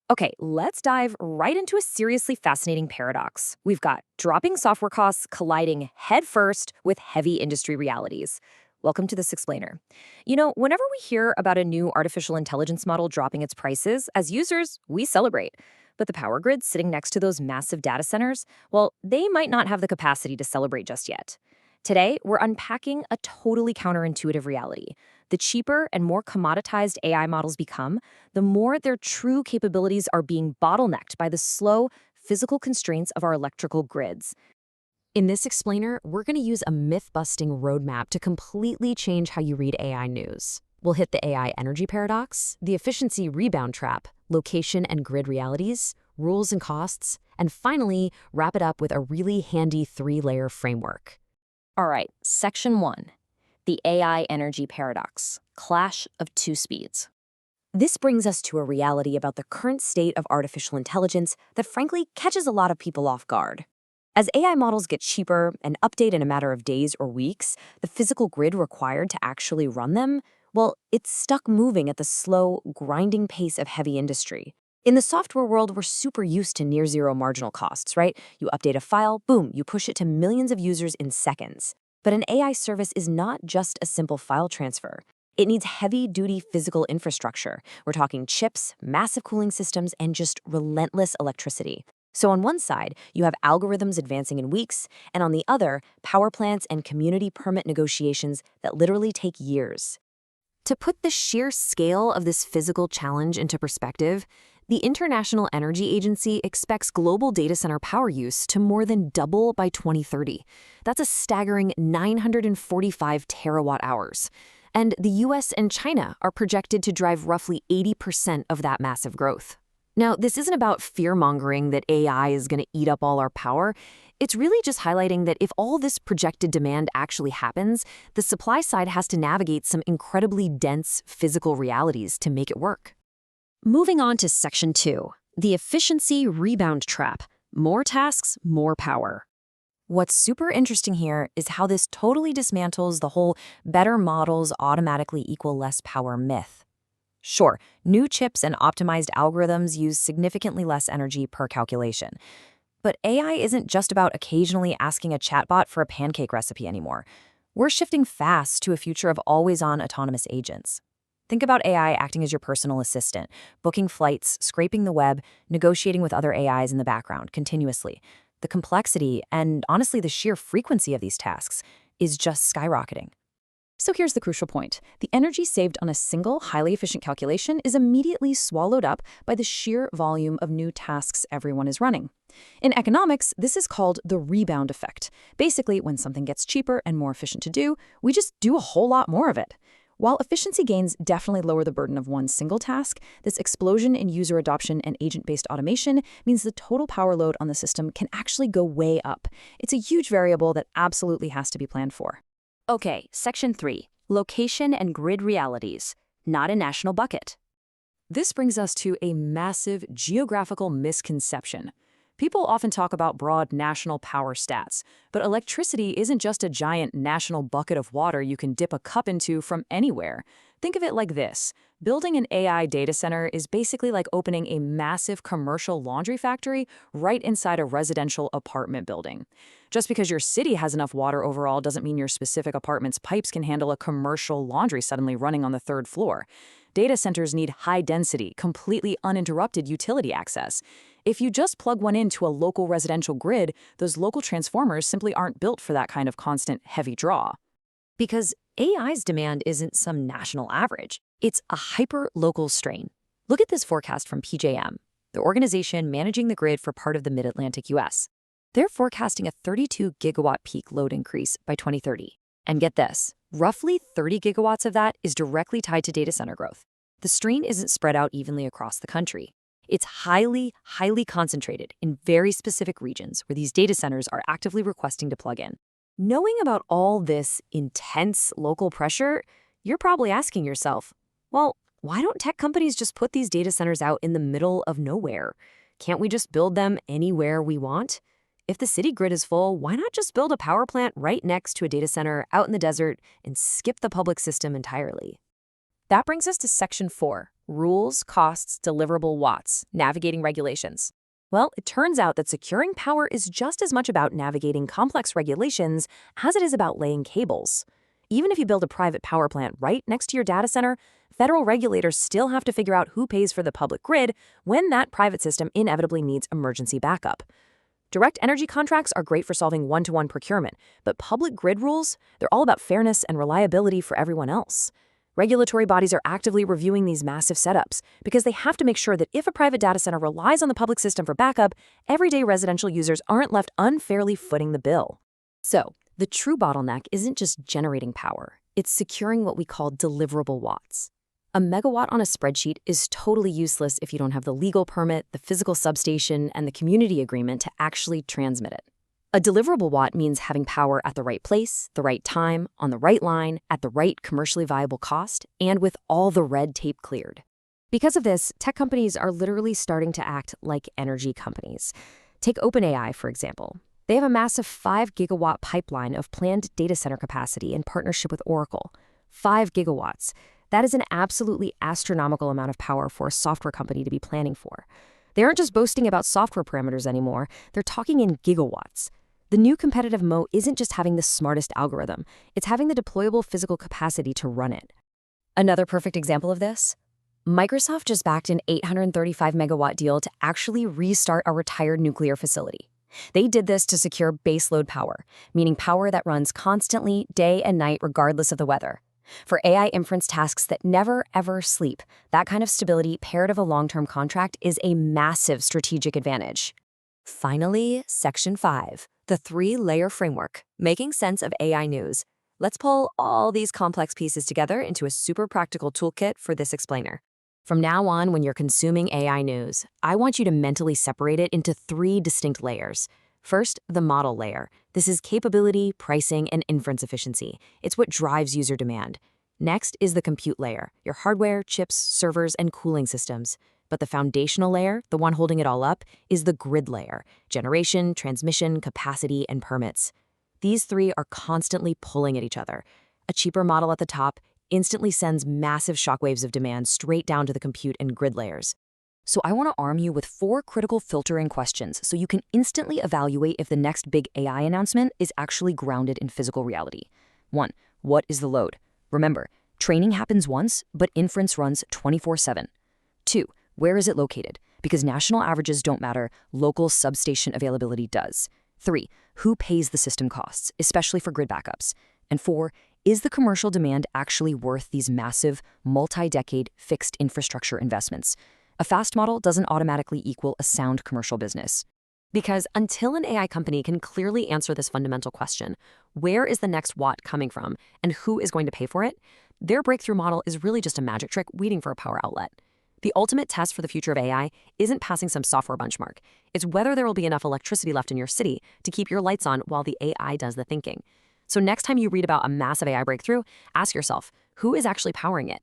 Okay, let's dive right into a seriously fascinating paradox. We've got dropping software costs colliding headfirst with heavy industry realities. Welcome to this explainer. Whenever we hear about a new artificial intelligence model dropping its prices, as users, we celebrate. But the power grids sitting next to those massive data centers, well, they might not have the capacity to celebrate just yet. Today, we're unpacking a totally counterintuitive reality. The cheaper and more commoditized AI models become, the more their true capabilities are being bottlenecked by the slow, physical constraints of our electrical grids. In this explainer, we're going to use a myth-busting roadmap to completely change how you read AI news. We'll hit the AI energy paradox, the efficiency rebound trap, location and grid realities, rules and costs, and finally, wrap it up with a really handy three-layer framework. All right, Section 1. The AI energy paradox, clash of two speeds. This brings us to a reality about the current state of artificial intelligence that frankly catches a lot of people off guard. As AI models get cheaper and update in a matter of days or weeks, the physical grid required to actually run them, well, it's stuck moving at the slow, grinding pace of heavy industry. In the software world, we're super used to near-zero marginal costs, right? You update a file, boom, you push it to millions of users in seconds. But an AI service is not just a simple file transfer. It needs heavy-duty physical infrastructure. We're talking chips, massive cooling systems, and just relentless electricity. So on one side, you have algorithms advancing in weeks, and on the other, power plants and community permit negotiations that literally take years. To put the sheer scale of this physical challenge into perspective, the International Energy Agency expects global data center power use to more than double by 2030. That's a staggering 945 terawatt hours. And the US and China are projected to drive roughly 80% of that massive growth. Now, this isn't about fear-mongering that AI is going to eat up all our power. It's really just highlighting that if all this projected demand actually happens, the supply side has to navigate some incredibly dense physical realities to make it work. Moving on to Section 2, the efficiency rebound trap. More tasks, more power. What's super interesting here is how this totally dismantles the whole better models automatically equal less power myth. Sure, new chips and optimized algorithms use significantly less energy per calculation. But AI isn't just about occasionally asking a chatbot for a pancake recipe anymore. We're shifting fast to a future of always-on autonomous agents. Think about AI acting as your personal assistant, booking flights, scraping the web, negotiating with other AIs in the background continuously. The complexity and, honestly, the sheer frequency of these tasks is just skyrocketing. So here's the crucial point. The energy saved on a single, highly efficient calculation is immediately swallowed up by the sheer volume of new tasks everyone is running. In economics, this is called the rebound effect. Basically, when something gets cheaper and more efficient to do, we just do a whole lot more of it. While efficiency gains definitely lower the burden of one single task, this explosion in user adoption and agent-based automation means the total power load on the system can actually go way up. It's a huge variable that absolutely has to be planned for. Okay, Section 3, location and grid realities, not a national bucket. This brings us to a massive geographical misconception. People often talk about broad national power stats, but electricity isn't just a giant national bucket of water you can dip a cup into from anywhere. Think of it like this. Building an AI data center is basically like opening a massive commercial laundry factory right inside a residential apartment building. Just because your city has enough water overall doesn't mean your specific apartment's pipes can handle a commercial laundry suddenly running on the third floor. Data centers need high-density, completely uninterrupted utility access. If you just plug one into a local residential grid, those local transformers simply aren't built for that kind of constant, heavy draw. Because AI's demand isn't some national average. It's a hyper-local strain. Look at this forecast from PJM, the organization managing the grid for part of the mid-Atlantic US. They're forecasting a 32 gigawatt peak load increase by 2030. And get this, roughly 30 gigawatts of that is directly tied to data center growth. The strain isn't spread out evenly across the country. It's highly concentrated in very specific regions where these data centers are actively requesting to plug in. Knowing about all this intense local pressure, you're probably asking yourself, well, why don't tech companies just put these data centers out in the middle of nowhere? Can't we just build them anywhere we want? If the city grid is full, why not just build a power plant right next to a data center out in the desert and skip the public system entirely? That brings us to Section 4, rules, costs, deliverable watts, navigating regulations. Well, it turns out that securing power is just as much about navigating complex regulations as it is about laying cables. Even if you build a private power plant right next to your data center, federal regulators still have to figure out who pays for the public grid when that private system inevitably needs emergency backup. Direct energy contracts are great for solving one-to-one procurement, but public grid rules, they're all about fairness and reliability for everyone else. Regulatory bodies are actively reviewing these massive setups because they have to make sure that if a private data center relies on the public system for backup, everyday residential users aren't left unfairly footing the bill. So, the true bottleneck isn't just generating power, it's securing what we call deliverable watts. A megawatt on a spreadsheet is totally useless if you don't have the legal permit, the physical substation, and the community agreement to actually transmit it. A deliverable watt means having power at the right place, the right time, on the right line, at the right commercially viable cost, and with all the red tape cleared. Because of this, tech companies are literally starting to act like energy companies. Take OpenAI, for example. They have a massive 5-gigawatt pipeline of planned data center capacity in partnership with Oracle. 5 gigawatts. That is an absolutely astronomical amount of power for a software company to be planning for. They aren't just boasting about software parameters anymore, they're talking in gigawatts. The new competitive moat isn't just having the smartest algorithm, it's having the deployable physical capacity to run it. Another perfect example of this? Microsoft just backed an 835-megawatt deal to actually restart a retired nuclear facility. They did this to secure baseload power, meaning power that runs constantly, day and night, regardless of the weather. For AI inference tasks that never, ever sleep, that kind of stability paired with a long-term contract is a massive strategic advantage. Finally, Section 5, the 3-layer framework, making sense of AI news. Let's pull all these complex pieces together into a super practical toolkit for this explainer. From now on, when you're consuming AI news, I want you to mentally separate it into 3 distinct layers. First, the model layer. This is capability, pricing, and inference efficiency. It's what drives user demand. Next is the compute layer, your hardware, chips, servers, and cooling systems. But the foundational layer, the one holding it all up, is the grid layer, generation, transmission, capacity, and permits. These 3 are constantly pulling at each other. A cheaper model at the top instantly sends massive shockwaves of demand straight down to the compute and grid layers. So I want to arm you with 4 critical filtering questions so you can instantly evaluate if the next big AI announcement is actually grounded in physical reality. 1. What is the load? Remember, training happens once, but inference runs 24/7. 2. Where is it located? Because national averages don't matter, local substation availability does. 3. Who pays the system costs, especially for grid backups? And 4. Is the commercial demand actually worth these massive, multi-decade fixed infrastructure investments? A fast model doesn't automatically equal a sound commercial business. Because until an AI company can clearly answer this fundamental question, where is the next watt coming from and who is going to pay for it, their breakthrough model is really just a magic trick waiting for a power outlet. The ultimate test for the future of AI isn't passing some software benchmark. It's whether there will be enough electricity left in your city to keep your lights on while the AI does the thinking. So next time you read about a massive AI breakthrough, ask yourself, who is actually powering it?